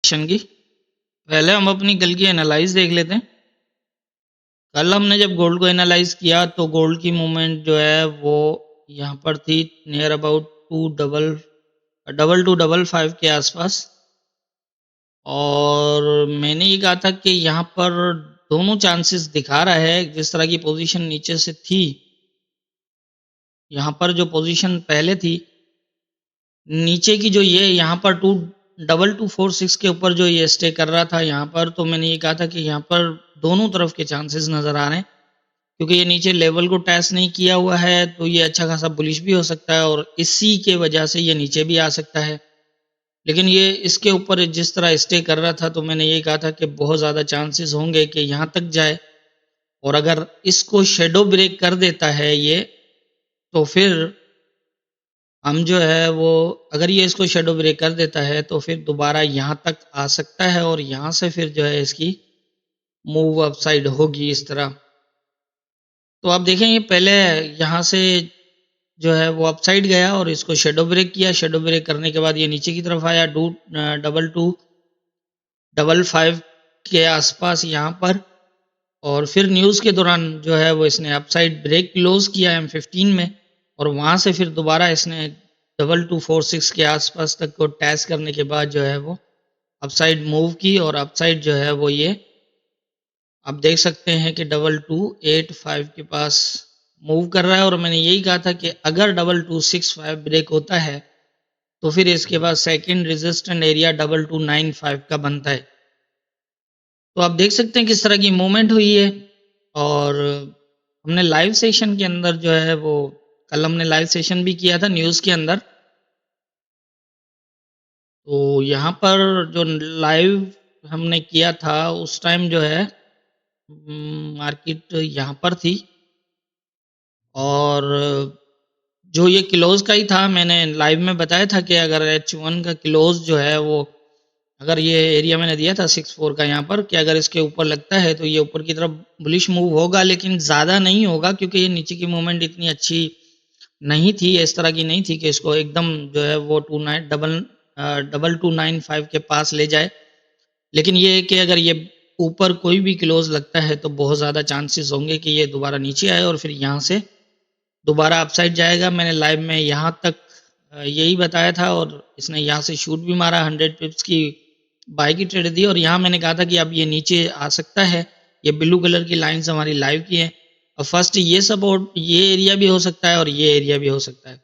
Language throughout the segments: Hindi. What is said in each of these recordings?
सेशन की पहले हम अपनी कल की एनालाइज देख लेते हैं। कल हमने जब गोल्ड को एनालाइज किया तो गोल्ड की मूवमेंट जो है वो यहाँ पर थी near about two double five के आसपास। और मैंने ये कहा था कि यहाँ पर दोनों चांसेस दिखा रहा है। जिस तरह की पोजीशन नीचे से थी, यहाँ पर जो पोजीशन पहले थी नीचे की, जो ये यहाँ पर 2246 के ऊपर जो ये स्टे कर रहा था यहाँ पर, तो मैंने ये कहा था कि यहाँ पर दोनों तरफ के चांसेस नज़र आ रहे हैं। क्योंकि ये नीचे लेवल को टेस्ट नहीं किया हुआ है तो ये अच्छा खासा बुलिश भी हो सकता है और इसी के वजह से ये नीचे भी आ सकता है। लेकिन ये इसके ऊपर जिस तरह स्टे कर रहा था तो मैंने ये कहा था कि बहुत ज़्यादा चांसेस होंगे कि यहाँ तक जाए। और अगर इसको शेडो ब्रेक कर देता है ये, तो फिर हम जो है वो, अगर ये इसको शेडो ब्रेक कर देता है तो फिर दोबारा यहाँ तक आ सकता है और यहाँ से फिर जो है इसकी मूव अपसाइड होगी इस तरह। तो आप देखेंगे पहले यहाँ से जो है वो अपसाइड गया और इसको शेडो ब्रेक किया। शेडो ब्रेक करने के बाद ये नीचे की तरफ आया डबल फाइव के आसपास यहाँ पर। और फिर न्यूज़ के दौरान जो है वो इसने अपसाइड ब्रेक क्लोज किया M15 में, और वहाँ से फिर दोबारा इसने 2246 के आसपास तक को टेस्ट करने के बाद जो है वो अपसाइड मूव की। और अपसाइड जो है वो ये आप देख सकते हैं कि 2285 के पास मूव कर रहा है। और मैंने यही कहा था कि अगर 2265 ब्रेक होता है तो फिर इसके बाद सेकंड रेजिस्टेंट एरिया 2295 का बनता है। तो आप देख सकते हैं किस तरह की मूवमेंट हुई है। और हमने लाइव सेशन के अंदर जो है वो, कल हमने लाइव सेशन भी किया था न्यूज़ के अंदर। तो यहाँ पर जो लाइव हमने किया था उस टाइम जो है मार्केट यहाँ पर थी। और जो ये क्लोज का ही था, मैंने लाइव में बताया था कि अगर H1 का क्लोज जो है वो, अगर ये एरिया मैंने दिया था 64 का यहाँ पर, कि अगर इसके ऊपर लगता है तो ये ऊपर की तरफ बुलिश मूव होगा, लेकिन ज़्यादा नहीं होगा क्योंकि ये नीचे की मूवमेंट इतनी अच्छी नहीं थी, इस तरह की नहीं थी कि इसको एकदम जो है वो 2295 के पास ले जाए। लेकिन ये है कि अगर ये ऊपर कोई भी क्लोज लगता है तो बहुत ज़्यादा चांसेस होंगे कि ये दोबारा नीचे आए और फिर यहाँ से दोबारा अपसाइड जाएगा। मैंने लाइव में यहाँ तक यही बताया था और इसने यहाँ से शूट भी मारा, 100 पिप्स की बाई की ट्रेड दी। और यहाँ मैंने कहा था कि अब ये नीचे आ सकता है। ये ब्लू कलर की लाइंस हमारी लाइव की हैं। और फर्स्ट ये सपोर्ट, ये एरिया भी हो सकता है और ये एरिया भी हो सकता है।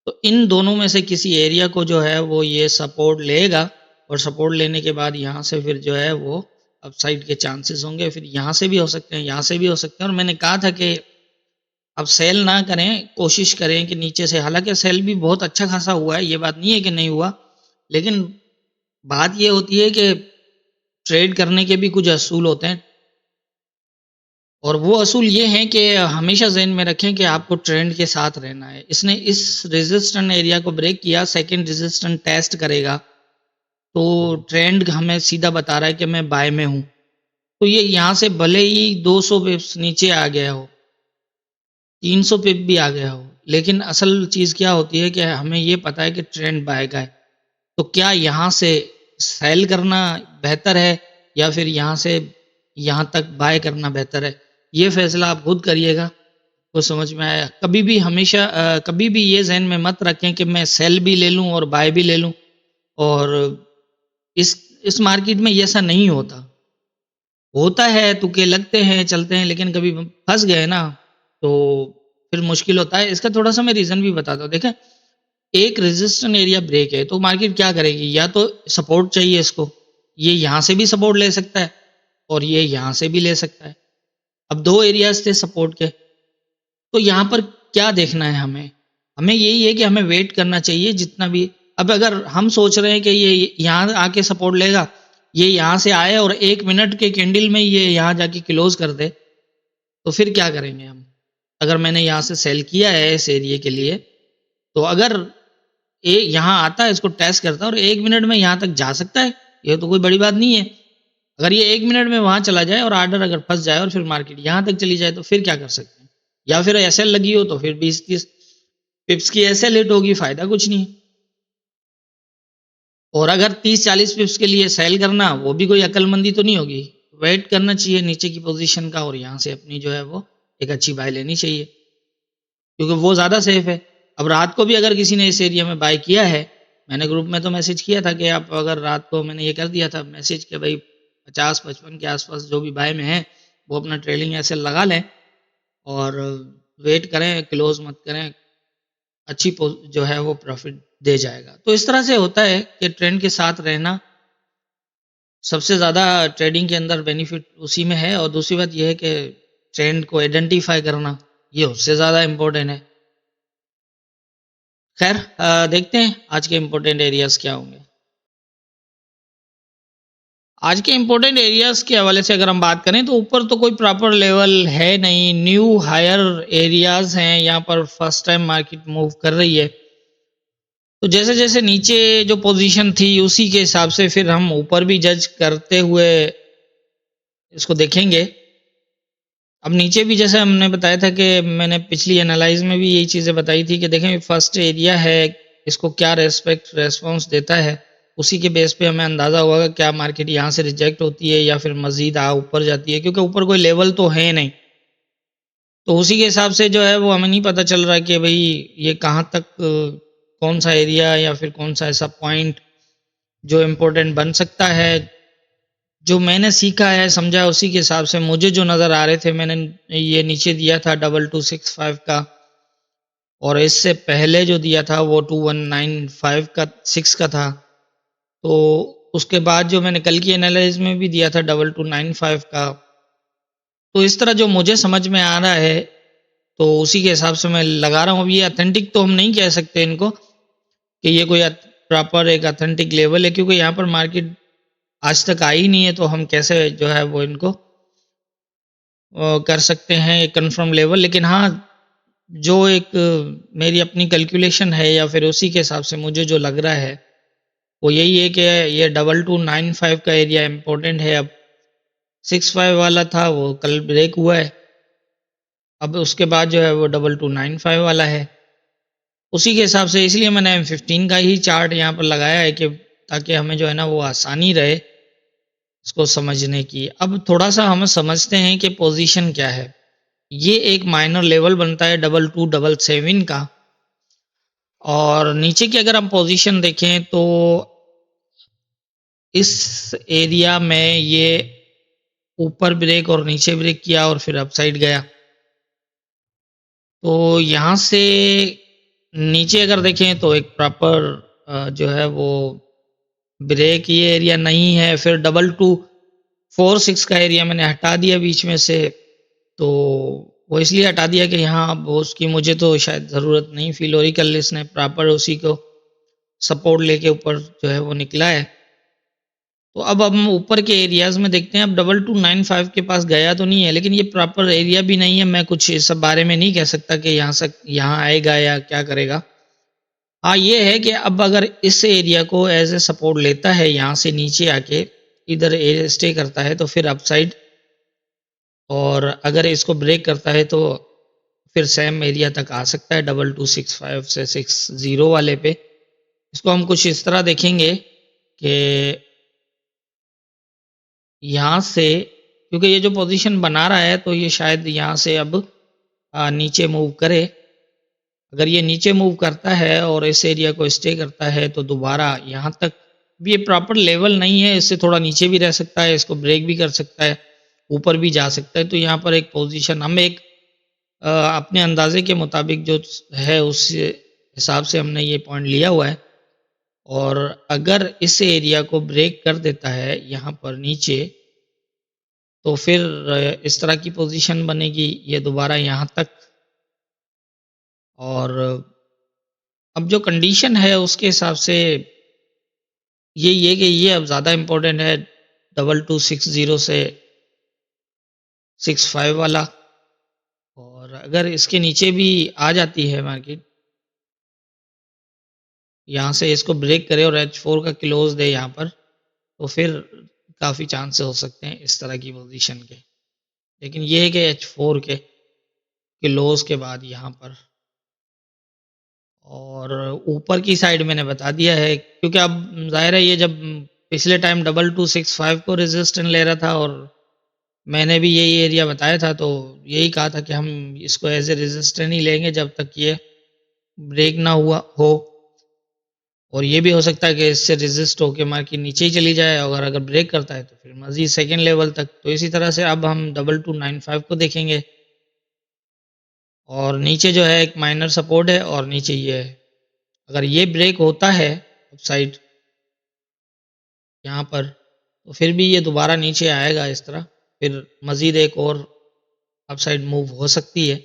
तो इन दोनों में से किसी एरिया को जो है वो ये सपोर्ट लेगा, और सपोर्ट लेने के बाद यहाँ से फिर जो है वो अपसाइड के चांसेस होंगे। फिर यहाँ से भी हो सकते हैं, यहाँ से भी हो सकते हैं। और मैंने कहा था कि अब सेल ना करें, कोशिश करें कि नीचे से, हालांकि सेल भी बहुत अच्छा खासा हुआ है, ये बात नहीं है कि नहीं हुआ, लेकिन बात ये होती है कि ट्रेड करने के भी कुछ असूल होते हैं। और वो असूल ये हैं कि हमेशा जहन में रखें कि आपको ट्रेंड के साथ रहना है। इसने इस रेजिस्टेंट एरिया को ब्रेक किया, सेकंड रेजिस्टेंट टेस्ट करेगा तो ट्रेंड हमें सीधा बता रहा है कि मैं बाय में हूँ। तो ये यहाँ से भले ही 200 पिप्स नीचे आ गया हो, 300 पिप भी आ गया हो, लेकिन असल चीज़ क्या होती है कि हमें ये पता है कि ट्रेंड बाय का है। तो क्या यहाँ से सेल करना बेहतर है या फिर यहाँ से यहाँ तक बाय करना बेहतर है, ये फैसला आप खुद करिएगा। तो समझ में आया। कभी भी हमेशा कभी भी ये जहन में मत रखें कि मैं सेल भी ले लूँ और बाय भी ले लूँ। और इस मार्केट में ये ऐसा नहीं होता। होता है, तुक्के लगते हैं, चलते हैं, लेकिन कभी फंस गए ना तो फिर मुश्किल होता है। इसका थोड़ा सा मैं रीज़न भी बताता हूँ। देखें, एक रेजिस्टेंट एरिया ब्रेक है तो मार्केट क्या करेगी, या तो सपोर्ट चाहिए इसको, ये यहाँ से भी सपोर्ट ले सकता है और ये यहाँ से भी ले सकता है। अब दो एरियाज थे सपोर्ट के, तो यहाँ पर क्या देखना है हमें, हमें यही है कि हमें वेट करना चाहिए जितना भी। अब अगर हम सोच रहे हैं कि ये यहाँ आके सपोर्ट लेगा, ये यहाँ से आए और 1 मिनट के कैंडल में ये यहाँ जाके क्लोज कर दे, तो फिर क्या करेंगे हम। अगर मैंने यहाँ से सेल किया है इस एरिया के लिए, तो अगर यहाँ आता है, इसको टेस्ट करता है और 1 मिनट में यहाँ तक जा सकता है, ये तो कोई बड़ी बात नहीं है। अगर ये 1 मिनट में वहां चला जाए और आर्डर अगर फंस जाए और फिर मार्केट यहाँ तक चली जाए तो फिर क्या कर सकते हैं। या फिर एसएल लगी हो तो फिर 20-30 पिप्स की एसएल हिट होगी, फायदा कुछ नहीं। और अगर 30-40 पिप्स के लिए सेल करना वो भी कोई अक्लमंदी तो नहीं होगी। वेट करना चाहिए नीचे की पोजीशन का और यहाँ से अपनी जो है वो एक अच्छी बाय लेनी चाहिए, क्योंकि वो ज़्यादा सेफ है। अब रात को भी अगर किसी ने इस एरिया में बाय किया है, मैंने ग्रुप में तो मैसेज किया था कि आप अगर रात को, मैंने ये कर दिया था मैसेज कि भाई 50-55 के आसपास जो भी बाय में है वो अपना ट्रेलिंग ऐसे लगा लें और वेट करें, क्लोज मत करें, अच्छी जो है वो प्रॉफिट दे जाएगा। तो इस तरह से होता है कि ट्रेंड के साथ रहना सबसे ज़्यादा ट्रेडिंग के अंदर बेनिफिट उसी में है, और दूसरी बात यह है कि ट्रेंड को आइडेंटिफाई करना ये उससे ज़्यादा इम्पोर्टेंट है। खैर देखते हैं आज के इम्पोर्टेंट एरियाज क्या होंगे। आज के इम्पोर्टेंट एरियाज के हवाले से अगर हम बात करें तो ऊपर तो कोई प्रॉपर लेवल है नहीं, न्यू हायर एरियाज हैं, यहाँ पर फर्स्ट टाइम मार्केट मूव कर रही है। तो जैसे जैसे नीचे जो पोजीशन थी उसी के हिसाब से फिर हम ऊपर भी जज करते हुए इसको देखेंगे। अब नीचे भी जैसे हमने बताया था कि मैंने पिछली एनालाइज में भी यही चीज़ें बताई थी कि देखें फर्स्ट एरिया है, इसको क्या रेस्पॉन्स देता है, उसी के बेस पे हमें अंदाज़ा होगा क्या मार्केट यहाँ से रिजेक्ट होती है या फिर मज़ीद ऊपर जाती है, क्योंकि ऊपर कोई लेवल तो है नहीं। तो उसी के हिसाब से जो है वो हमें नहीं पता चल रहा कि भाई ये कहाँ तक कौन सा एरिया या फिर कौन सा ऐसा पॉइंट जो इम्पोर्टेंट बन सकता है। जो मैंने सीखा है समझा उसी के हिसाब से मुझे जो नज़र आ रहे थे, मैंने ये नीचे दिया था 2265 का, और इससे पहले जो दिया था वो 2195 का 6 का था। तो उसके बाद जो मैंने कल की एनालिसिस में भी दिया था 2295 का। तो इस तरह जो मुझे समझ में आ रहा है तो उसी के हिसाब से मैं लगा रहा हूँ। अब ये अथेंटिक तो हम नहीं कह सकते इनको कि ये कोई प्रॉपर एक अथेंटिक लेवल है, क्योंकि यहाँ पर मार्केट आज तक आई नहीं है, तो हम कैसे जो है वो इनको कर सकते हैं एक कंफर्म लेवल। लेकिन हाँ, जो एक मेरी अपनी कैलकुलेशन है या फिर उसी के हिसाब से मुझे जो लग रहा है वो यही है कि ये 2295 का एरिया इम्पोर्टेंट है। अब 65 वाला था वो कल ब्रेक हुआ है, अब उसके बाद जो है वो 2295 वाला है। उसी के हिसाब से इसलिए मैंने M15 का ही चार्ट यहाँ पर लगाया है कि ताकि हमें जो है ना वो आसानी रहे इसको समझने की। अब थोड़ा सा हम समझते हैं कि पोजीशन क्या है। ये एक माइनर लेवल बनता है 2277 का, और नीचे की अगर हम पोजीशन देखें तो इस एरिया में ये ऊपर ब्रेक और नीचे ब्रेक किया और फिर अपसाइड गया। तो यहाँ से नीचे अगर देखें तो एक प्रॉपर जो है वो ब्रेक ये एरिया नहीं है। फिर 2246 का एरिया मैंने हटा दिया बीच में से, तो वो इसलिए हटा दिया कि यहाँ अब उसकी मुझे तो शायद ज़रूरत नहीं फील हो रही। कल इसने प्रॉपर उसी को सपोर्ट लेके ऊपर जो है वो निकला है। तो अब हम ऊपर के एरियाज में देखते हैं। अब 2295 के पास गया तो नहीं है, लेकिन ये प्रॉपर एरिया भी नहीं है। मैं कुछ इस सब बारे में नहीं कह सकता कि यहाँ से यहाँ आएगा या क्या करेगा। हाँ ये है कि अब अगर इस एरिया को एज ए सपोर्ट लेता है, यहाँ से नीचे आके इधर स्टे करता है तो फिर अपसाइड, और अगर इसको ब्रेक करता है तो फिर सेम एरिया तक आ सकता है 2265 से 60 वाले पे। इसको हम कुछ इस तरह देखेंगे कि यहाँ से, क्योंकि ये जो पोजीशन बना रहा है तो ये शायद यहाँ से अब नीचे मूव करे। अगर ये नीचे मूव करता है और इस एरिया को स्टे करता है तो दोबारा यहाँ तक भी ये प्रॉपर लेवल नहीं है, इससे थोड़ा नीचे भी रह सकता है, इसको ब्रेक भी कर सकता है, ऊपर भी जा सकता है। तो यहाँ पर एक पोजीशन हम एक अपने अंदाजे के मुताबिक जो है उस हिसाब से हमने ये पॉइंट लिया हुआ है। और अगर इस एरिया को ब्रेक कर देता है यहाँ पर नीचे तो फिर इस तरह की पोजीशन बनेगी ये दोबारा यहाँ तक। और अब जो कंडीशन है उसके हिसाब से यही है कि ये अब ज़्यादा इम्पोर्टेंट है 2260 से 65 वाला। और अगर इसके नीचे भी आ जाती है मार्केट, यहाँ से इसको ब्रेक करे और H4 का क्लोज दे यहाँ पर, तो फिर काफ़ी चांसेस हो सकते हैं इस तरह की पोजीशन के। लेकिन ये है कि H4 के क्लोज के बाद यहाँ पर और ऊपर की साइड मैंने बता दिया है, क्योंकि अब ज़ाहिर है ये जब पिछले टाइम 2265 को रेजिस्टेंस ले रहा था और मैंने भी यही एरिया बताया था, तो यही कहा था कि हम इसको एज ए रेजिस्टेंस ही लेंगे जब तक ये ब्रेक ना हुआ हो। और ये भी हो सकता है कि इससे रेजिस्ट होकर मार्केट नीचे ही चली जाए, और अगर ब्रेक करता है तो फिर मजीद सेकेंड लेवल तक। तो इसी तरह से अब हम 2295 को देखेंगे, और नीचे जो है एक माइनर सपोर्ट है और नीचे ये है। अगर ये ब्रेक होता है अपसाइड यहाँ पर, तो फिर भी ये दोबारा नीचे आएगा इस तरह, फिर मजीद एक और अपसाइड मूव हो सकती है।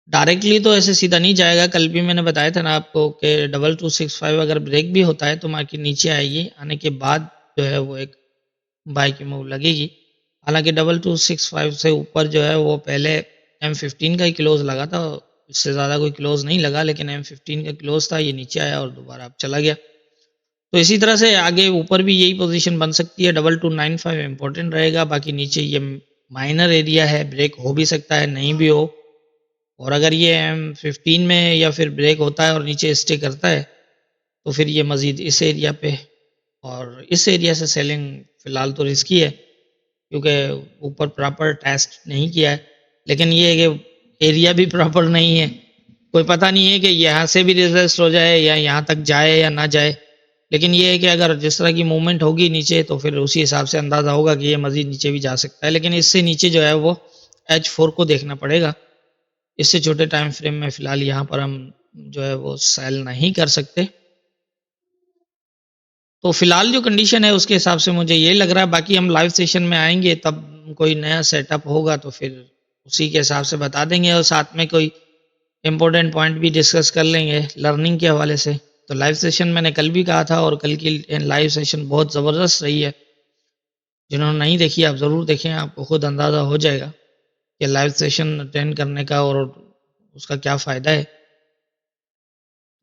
डायरेक्टली तो ऐसे सीधा नहीं जाएगा, कल भी मैंने बताया था ना आपको कि 2265 अगर ब्रेक भी होता है तो मार्केट नीचे आएगी, आने के बाद जो है वो एक बाई की मूव लगेगी। हालांकि 2265 से ऊपर जो है वो पहले M15 का ही क्लोज लगा था, इससे ज़्यादा कोई क्लोज नहीं लगा, लेकिन M15 का क्लोज था, ये नीचे आया और दोबारा अब चला गया। तो इसी तरह से आगे ऊपर भी यही पोजीशन बन सकती है। 2295 इंपॉर्टेंट रहेगा, बाकी नीचे ये माइनर एरिया है, ब्रेक हो भी सकता है नहीं भी हो। और अगर ये M15 में या फिर ब्रेक होता है और नीचे स्टे करता है तो फिर ये मज़ीद इस एरिया पे, और इस एरिया से सेलिंग फ़िलहाल तो रिस्की है क्योंकि ऊपर प्रॉपर टेस्ट नहीं किया है। लेकिन ये है कि एरिया भी प्रॉपर नहीं है, कोई पता नहीं है कि यहाँ से भी रिजल्ट हो जाए या यहाँ तक जाए या ना जाए। लेकिन ये है कि अगर जिस तरह की मूवमेंट होगी नीचे तो फिर उसी हिसाब से अंदाज़ा होगा कि ये मज़ीद नीचे भी जा सकता है। लेकिन इससे नीचे जो है वो H4 को देखना पड़ेगा। इससे छोटे टाइम फ्रेम में फ़िलहाल यहाँ पर हम जो है वो सेल नहीं कर सकते। तो फ़िलहाल जो कंडीशन है उसके हिसाब से मुझे ये लग रहा है, बाकी हम लाइव सेशन में आएंगे तब कोई नया सेटअप होगा तो फिर उसी के हिसाब से बता देंगे, और साथ में कोई इम्पोर्टेंट पॉइंट भी डिस्कस कर लेंगे लर्निंग के हवाले से। तो लाइव सेशन मैंने कल भी कहा था और कल की लाइव सेशन बहुत ज़बरदस्त रही है। जिन्होंने नहीं देखी आप ज़रूर देखें, आपको खुद अंदाज़ा हो जाएगा कि लाइव सेशन अटेंड करने का और उसका क्या फ़ायदा है।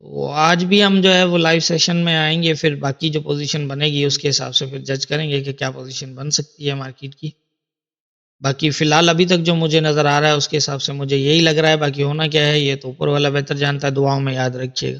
तो आज भी हम जो है वो लाइव सेशन में आएंगे, फिर बाकी जो पोजीशन बनेगी उसके हिसाब से फिर जज करेंगे कि क्या पोजीशन बन सकती है मार्केट की। बाकी फ़िलहाल अभी तक जो मुझे नज़र आ रहा है उसके हिसाब से मुझे यही लग रहा है, बाकी होना क्या है ये तो ऊपर वाला बेहतर जानता है। दुआओं में याद रखिएगा।